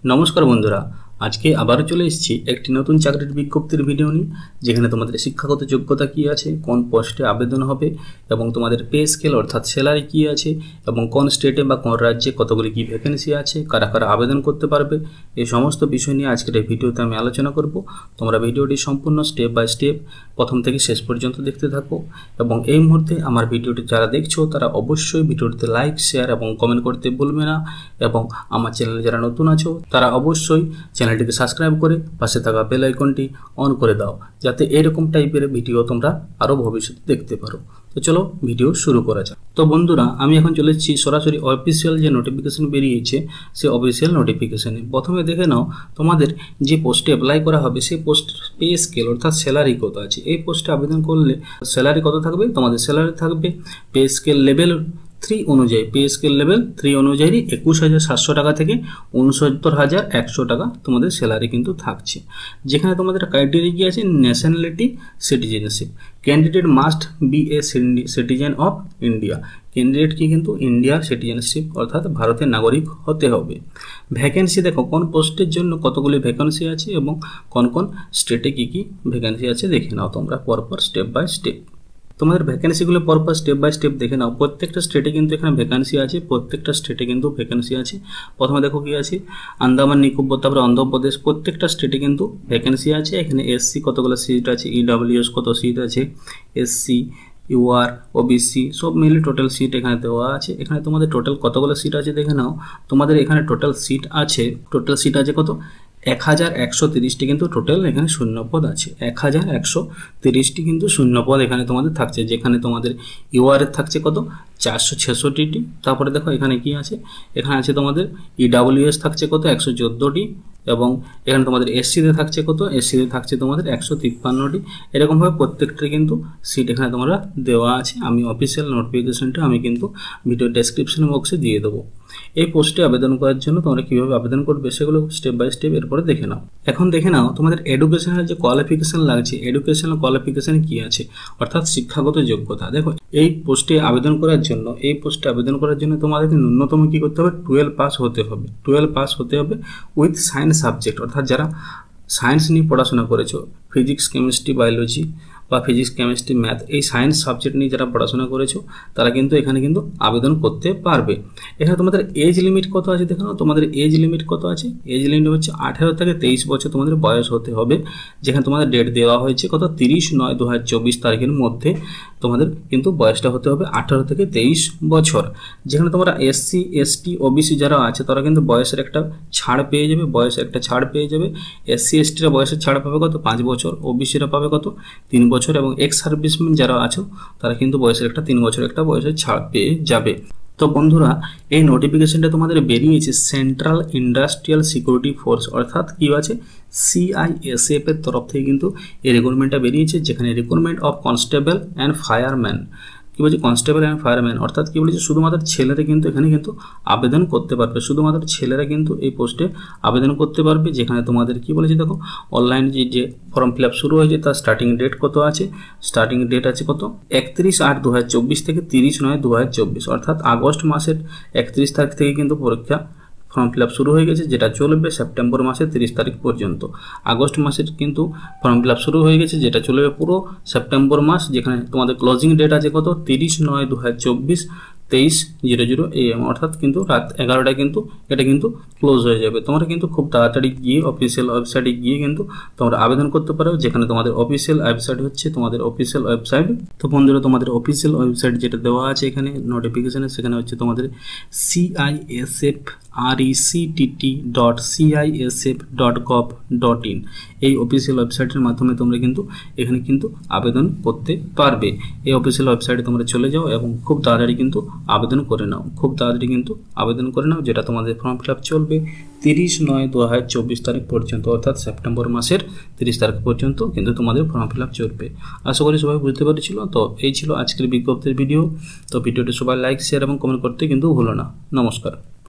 নমস্কার বন্ধুরা, আজকে আবার চলে এসেছি একটি নতুন চাকরির বিজ্ঞপ্তির ভিডিও নিয়ে, যেখানে তোমাদের শিক্ষাগত যোগ্যতা কী আছে, কোন পোস্টে আবেদন হবে এবং তোমাদের পে স্কেল অর্থাৎ স্যালারি কী আছে এবং কোন স্টেটে বা কোন রাজ্যে কতগুলি কী ভ্যাকেন্সি আছে, কারা কারা আবেদন করতে পারবে, এই সমস্ত বিষয় নিয়ে আজকের এই ভিডিওতে আমি আলোচনা করব। তোমরা ভিডিওটি সম্পূর্ণ স্টেপ বাই স্টেপ প্রথম থেকে শেষ পর্যন্ত দেখতে থাকো এবং এই মুহূর্তে আমার ভিডিওটি যারা দেখছো তারা অবশ্যই ভিডিওটিতে লাইক, শেয়ার এবং কমেন্ট করতে ভুলবে না এবং আমার চ্যানেলে যারা নতুন আছো তারা অবশ্যই চ্যানেলটিকে সাবস্ক্রাইব করে পাশে থাকা বেল আইকনটি অন করে দাও, যাতে এরকম টাইপের ভিডিও তোমরা আরও ভবিষ্যতে দেখতে পারো। তো চলো ভিডিও শুরু করা যাক। তো বন্ধুরা, আমি এখন চলে এসেছি সরাসরি অফিসিয়াল যে নোটিফিকেশন বেরিয়েছে সেই অফিসিয়াল নোটিফিকেশনে। প্রথমে দেখে নাও তোমাদের যে পোস্টে অ্যাপ্লাই করা হবে সেই পোস্ট পে স্কেল অর্থাৎ স্যালারি কত আছে। এই পোস্টে আবেদন করলে স্যালারি কত থাকবে, তোমাদের স্যালারি থাকবে পে স্কেল লেভেল 3 অনুযায়ী, পে স্কেল লেভেল 3 অনুযায়ী 21,700 টাকা থেকে 69,100 টাকা তোমাদের স্যালারি কিন্তু থাকছে। যেখানে তোমাদের ক্রাইটেরিয়া কি আছে, nationality citizenship, candidate must B a citizen of India, candidate কি কিন্তু ইন্ডিয়ার সিটিজেনশিপ অর্থাৎ ভারতের নাগরিক হতে হবে। ভ্যাকেন্সি দেখো কোন পোস্টের জন্য কতগুলি ভ্যাকেন্সি আছে এবং কোন কোন স্টেটে কি কি ভ্যাকেন্সি আছে দেখে নাও তোমরা পরপর স্টেপ বাই স্টেপ। তোমাদের ভ্যাকেন্সিগুলো পরপর স্টেপ বাই স্টেপ দেখে নাও। প্রত্যেকটা স্টেটে কিন্তু এখানে ভ্যাকেন্সি আছে, প্রত্যেকটা স্টেটে কিন্তু ভ্যাকেন্সি আছে। প্রথমে দেখো কি আছে, আন্দামান নিকোবর, তারপরে অন্ধ্রপ্রদেশ, প্রত্যেকটা স্টেটে কিন্তু ভ্যাকেন্সি আছে। এখানে এসসি কতগুলো সিট আছে, ইডব্লিউএস কত সিট আছে, এসসি, ইউআর, ওবিসি সব মিলে টোটাল সিট এখানে দেওয়া আছে। এখানে তোমাদের টোটাল কতগুলো সিট আছে দেখে নাও। তোমাদের এখানে টোটাল সিট আছে কত, 1,130টি কিন্তু টোটাল এখানে শূন্যপদ আছে। 1,130টি কিন্তু শূন্যপদ এখানে তোমাদের থাকছে। যেখানে তোমাদের ইউআর এর থাকছে কত, 466টি। তারপরে দেখো এখানে কি আছে, এখানে আছে তোমাদের ইডব্লিউএস থাকছে কত, 114টি এবং এখানে তোমাদের এসসিতে থাকছে কত, এসসিতে থাকছে তোমাদের 153টি। এরকমভাবে প্রত্যেকটা কিন্তু সিট এখানে তোমরা দেওয়া আছে। আমি অফিসিয়াল নোটিফিকেশনটা আমি কিন্তু ভিডিও ডেসক্রিপশন বক্সে দিয়ে দেবো। এই পোস্টে আবেদন করার জন্য তোমরা কীভাবে আবেদন করবে সেগুলো স্টেপ বাই স্টেপ এরপরে দেখে নাও। এখন দেখে নাও তোমাদের এডুকেশনের যে কোয়ালিফিকেশন লাগছে, এডুকেশনাল কোয়ালিফিকেশন কি আছে অর্থাৎ শিক্ষাগত যোগ্যতা। দেখো এই পোস্টে আবেদন করার জন্য তোমাদেরকে ন্যূনতম কী করতে হবে, 12 পাস হতে হবে। 12 পাস হতে হবে উইথ সায়েন্স সাবজেক্ট, অর্থাৎ যারা সায়েন্স নিয়ে পড়াশোনা করেছো, ফিজিক্স, কেমিস্ট্রি, বায়োলজি বা ফিজিক্স, কেমিস্ট্রি, ম্যাথ, এই সায়েন্স সাবজেক্ট নিয়ে যারা পড়াশোনা করেছো তারা কিন্তু এখানে কিন্তু আবেদন করতে পারবে। এখানে তোমাদের এজ লিমিট কত আছে দেখো, তোমাদের এজ লিমিট কত আছে, এজ লিমিট হচ্ছে 18 থেকে 23 বছর তোমাদের বয়স হতে হবে। যেখানে তোমাদের ডেট দেওয়া হয়েছে কত, 30/9/2024 তারিখের মধ্যে তোমাদের কিন্তু বয়সটা হতে হবে 18 থেকে 23 বছর। যেখানে তোমরা এসসি, এসটি, ওবিসি যারা আছে তারা কিন্তু বয়সের একটা ছাড় পেয়ে যাবে, এসসি এসটিরা বয়সের ছাড় পাবে কত, 5 বছর, ওবিসিরা পাবে কত, 3 বছর এবং এক্স সার্ভিসম্যান যারা আছো তারা কিন্তু বয়সের একটা 3 বছর একটা বয়সের ছাড় পেয়ে যাবে। তো বন্ধুরা, এই নোটিফিকেশনটা তোমাদের বেরিয়েছে সেন্ট্রাল ইন্ডাস্ট্রিয়াল সিকিউরিটি ফোর্স অর্থাৎ কি আছে, CISF এর তরফ থেকে কিন্তু এই রিক্রুটমেন্টটা বেরিয়েছে। যেখানে recruitment of constable and fireman, কি বলছে, কনস্টেবল অ্যান্ড ফায়ারম্যান অর্থাৎ কি বলেছে, শুধুমাত্র ছেলেরা কিন্তু এখানে কিন্তু আবেদন করতে পারবে, শুধুমাত্র ছেলেরা কিন্তু এই পোস্টে আবেদন করতে পারবে। যেখানে তোমাদের কি বলেছে দেখো, অনলাইন যে ফর্ম ফিল আপ শুরু হয়েছে তার স্টার্টিং ডেট কত আছে, স্টার্টিং ডেট আছে কত, 31/8/2024 থেকে 30/9/2024 অর্থাৎ আগস্ট মাসের 31 তারিখ থেকে কিন্তু পরীক্ষা ফর্ম ফিল আপ শুরু হয়ে গেছে, যেটা চলবে সেপ্টেম্বর মাসের 30 তারিখ পর্যন্ত। আগস্ট মাসের কিন্তু ফর্ম ফিল আপ শুরু হয়ে গেছে, যেটা চলবে পুরো সেপ্টেম্বর মাস। যেখানে তোমাদের ক্লোজিং ডেট আছে কত, 30/9/2024 23:00 AM অর্থাৎ কিন্তু রাত 11টায় কিন্তু এটা কিন্তু ক্লোজ হয়ে যাবে। তোমরা কিন্তু খুব তাড়াতাড়ি গিয়ে অফিসিয়াল ওয়েবসাইটে গিয়ে কিন্তু তোমরা আবেদন করতে পারো। যেখানে তোমাদের অফিসিয়াল ওয়েবসাইট হচ্ছে তোমাদের অফিসিয়াল ওয়েবসাইট। তো বন্ধুরা, তোমাদের অফিসিয়াল ওয়েবসাইট যেটা দেওয়া আছে এখানে নোটিফিকেশনে, সেখানে হচ্ছে তোমাদের CISF.CISF.gov.in এই অফিসিয়াল ওয়েবসাইটের মাধ্যমে তোমরা কিন্তু এখানে কিন্তু আবেদন করতে পারবে। এই অফিসিয়াল ওয়েবসাইটে তোমরা চলে যাও এবং খুব তাড়াতাড়ি কিন্তু আবেদন করে নাও, যেটা তোমাদের ফর্ম ফিল আপ চলবে 30/9/2024 তারিখ পর্যন্ত অর্থাৎ সেপ্টেম্বর মাসের 30 তারিখ পর্যন্ত কিন্তু তোমাদের ফর্ম ফিল আপ চলবে। আশা করি সবাই বুঝতে পেরেছিল। তো এই ছিল আজকের বিজ্ঞপ্তির ভিডিও। তো ভিডিওটি সবাই লাইক, শেয়ার এবং কমেন্ট করতে কিন্তু ভুলো না। নমস্কার।